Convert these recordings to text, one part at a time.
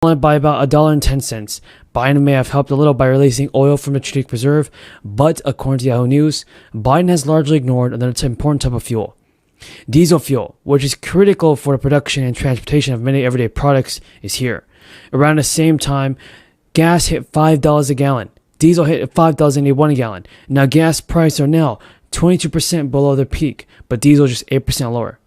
by about $1.10. Biden may have helped a little by releasing oil from the strategic reserve, but according to Yahoo News, Biden has largely ignored another important type of fuel. Diesel fuel, which is critical for the production and transportation of many everyday products, is here. Around the same time, gas hit $5 a gallon. Diesel hit $5.81 a gallon. Now gas prices are now 22% below their peak, but diesel is just 8% lower.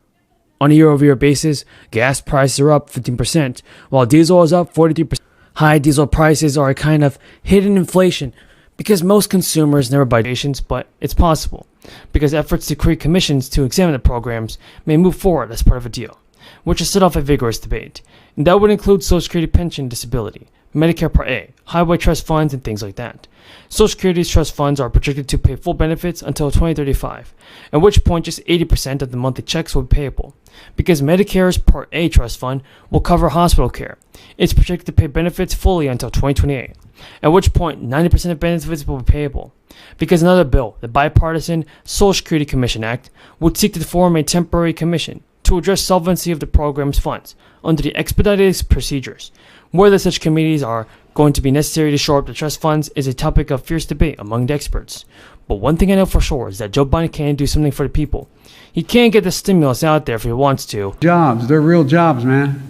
On a year-over-year basis, gas prices are up 15%, while diesel is up 43%. High diesel prices are a kind of hidden inflation because most consumers never buy stations, but it's possible because efforts to create commissions to examine the programs may move forward as part of a deal, which has set off a vigorous debate. And that would include Social Security pension disability, Medicare Part A, highway trust funds, and things like that. Social Security's trust funds are projected to pay full benefits until 2035, at which point just 80% of the monthly checks will be payable. Because Medicare's Part A trust fund will cover hospital care, it's projected to pay benefits fully until 2028, at which point 90% of benefits will be payable. Because another bill, the bipartisan Social Security Commission Act, would seek to form a temporary commission to address solvency of the program's funds under the expedited procedures. Whether such committees are going to be necessary to shore up the trust funds is a topic of fierce debate among the experts. But one thing I know for sure is that Joe Biden can do something for the people. He can't get the stimulus out there if he wants to. Jobs, they're real jobs, man.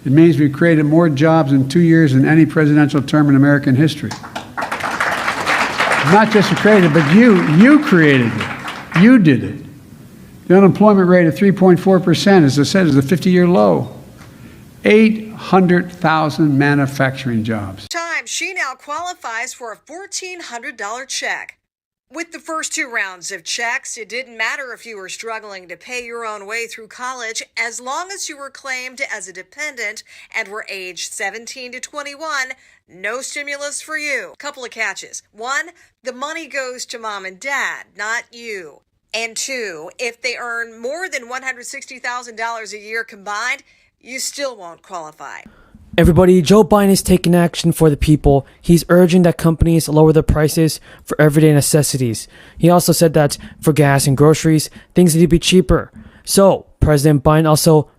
It means we've created more jobs in 2 years than any presidential term in American history. Not just to create it, but you created it. You did it. The unemployment rate of 3.4%, as I said, is a 50-year low. 800,000 manufacturing jobs. She now qualifies for a $1,400 check. With the first 2 rounds of checks, it didn't matter if you were struggling to pay your own way through college, as long as you were claimed as a dependent and were aged 17 to 21, no stimulus for you. Couple of catches. 1, the money goes to mom and dad, not you. And 2, if they earn more than $160,000 a year combined, you still won't qualify. Everybody, Joe Biden is taking action for the people. He's urging that companies lower their prices for everyday necessities. He also said that for gas and groceries, things need to be cheaper. So, President Biden also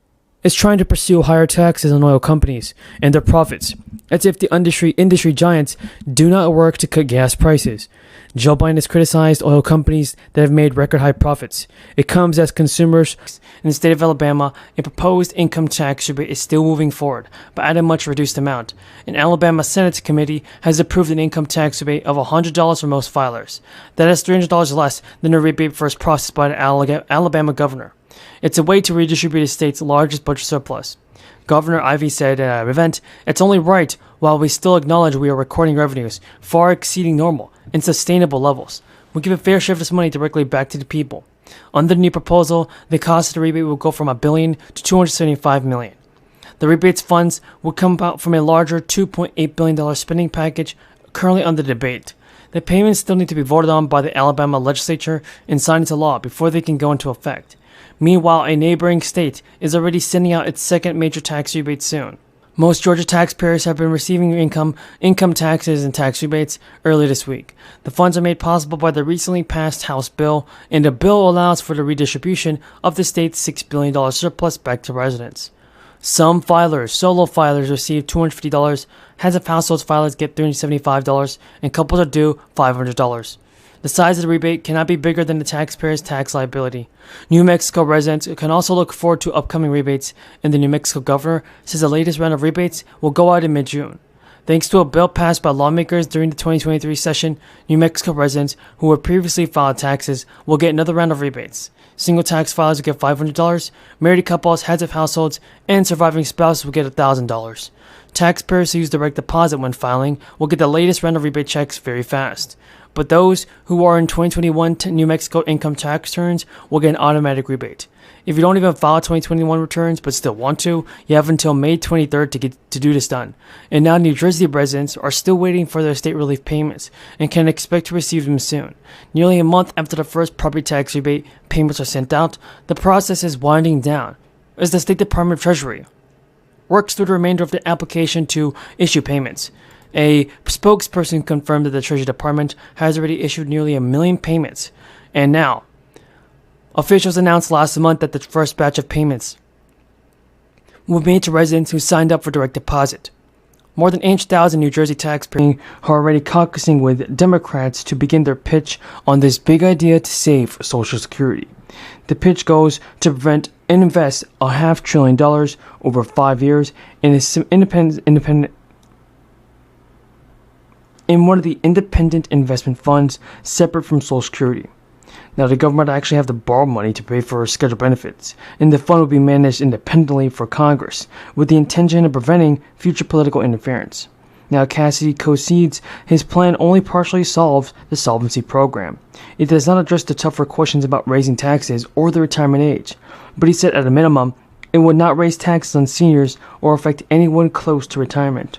is trying to pursue higher taxes on oil companies and their profits, as if the industry giants do not work to cut gas prices. Joe Biden has criticized oil companies that have made record high profits. It comes as consumers in the state of Alabama, a proposed income tax rebate is still moving forward, but at a much reduced amount. An Alabama Senate committee has approved an income tax rebate of $100 for most filers. That is $300 less than the rebate first processed by the Alabama governor. It's a way to redistribute the state's largest budget surplus. Governor Ivey said at an event, "It's only right while we still acknowledge we are recording revenues far exceeding normal and sustainable levels. We give a fair share of this money directly back to the people." Under the new proposal, the cost of the rebate will go from $1 billion to $275 million. The rebates funds would come out from a larger $2.8 billion spending package currently under debate. The payments still need to be voted on by the Alabama legislature and signed into law before they can go into effect. Meanwhile, a neighboring state is already sending out its second major tax rebate soon. Most Georgia taxpayers have been receiving income taxes and tax rebates early this week. The funds are made possible by the recently passed House bill, and the bill allows for the redistribution of the state's $6 billion surplus back to residents. Some filers, solo filers, receive $250, heads of households filers get $375, and couples are due $500. The size of the rebate cannot be bigger than the taxpayer's tax liability. New Mexico residents can also look forward to upcoming rebates, and the New Mexico governor says the latest round of rebates will go out in mid-June. Thanks to a bill passed by lawmakers during the 2023 session, New Mexico residents who were previously filed taxes will get another round of rebates. Single tax filers will get $500, married couples, heads of households, and surviving spouses will get $1,000. Taxpayers who use direct deposit when filing will get the latest round of rebate checks very fast. But those who are in 2021 New Mexico income tax returns will get an automatic rebate. If you don't even file 2021 returns but still want to, you have until May 23rd to do this done. And now New Jersey residents are still waiting for their state relief payments and can expect to receive them soon. Nearly a month after the first property tax rebate payments are sent out, the process is winding down as the State Department of Treasury works through the remainder of the application to issue payments. A spokesperson confirmed that the Treasury Department has already issued nearly 1 million payments. And now, officials announced last month that the first batch of payments will be made to residents who signed up for direct deposit. More than 8,000 New Jersey taxpayers are already caucusing with Democrats to begin their pitch on this big idea to save Social Security. The pitch goes to prevent and invest $500 billion over 5 years in one of the independent investment funds separate from Social Security. Now, the government actually have to borrow money to pay for scheduled benefits, and the fund will be managed independently for Congress, with the intention of preventing future political interference. Now, Cassidy concedes his plan only partially solves the solvency program. It does not address the tougher questions about raising taxes or the retirement age, but he said at a minimum, it would not raise taxes on seniors or affect anyone close to retirement.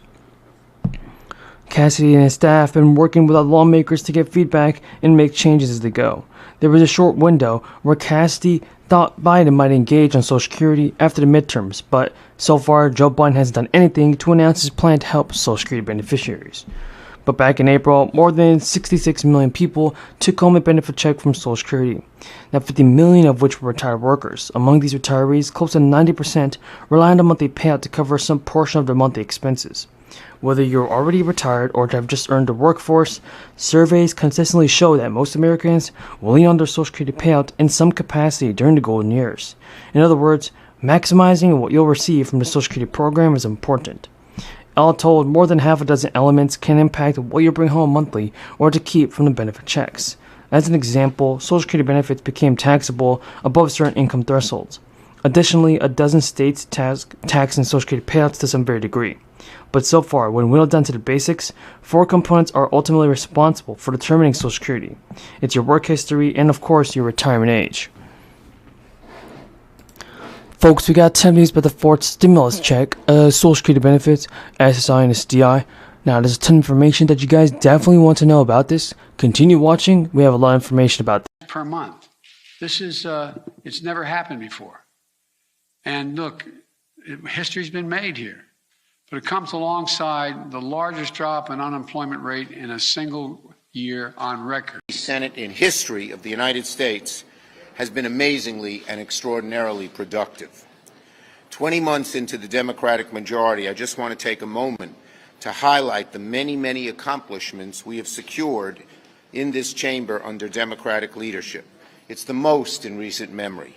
Cassidy and his staff have been working with lawmakers to get feedback and make changes as they go. There was a short window where Cassidy thought Biden might engage on Social Security after the midterms, but so far Joe Biden hasn't done anything to announce his plan to help Social Security beneficiaries. But back in April, more than 66 million people took home a benefit check from Social Security. Now, 50 million of which were retired workers. Among these retirees, close to 90% rely on a monthly payout to cover some portion of their monthly expenses. Whether you're already retired or have just earned the workforce, surveys consistently show that most Americans will lean on their Social Security payout in some capacity during the golden years. In other words, maximizing what you'll receive from the Social Security program is important. All told, more than half a dozen elements can impact what you bring home monthly or to keep from the benefit checks. As an example, Social Security benefits became taxable above certain income thresholds. Additionally, a dozen states tax and Social Security payouts to some varying degree. But so far, when whittled down to the basics, 4 components are ultimately responsible for determining Social Security. It's your work history and, of course, your retirement age. Folks, we got 10 news about the fourth stimulus check, Social Security benefits, SSI and SDI. Now, there's a ton of information that you guys definitely want to know about this. Continue watching. We have a lot of information about this. Per month. This is, it's never happened before. And look, history's been made here. But it comes alongside the largest drop in unemployment rate in a single year on record. The Senate in history of the United States has been amazingly and extraordinarily productive. 20 months into the Democratic majority, I just want to take a moment to highlight the many, many accomplishments we have secured in this chamber under Democratic leadership. It's the most in recent memory.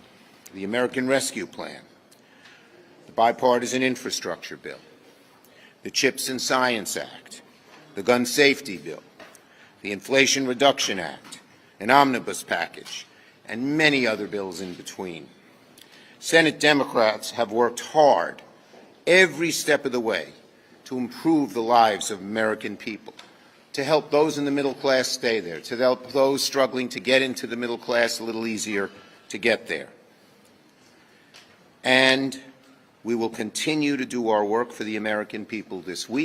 The American Rescue Plan, the Bipartisan Infrastructure Bill, the CHIPS and Science Act, the Gun Safety Bill, the Inflation Reduction Act, an omnibus package, and many other bills in between. Senate Democrats have worked hard every step of the way to improve the lives of American people, to help those in the middle class stay there, to help those struggling to get into the middle class a little easier to get there. And we will continue to do our work for the American people this week.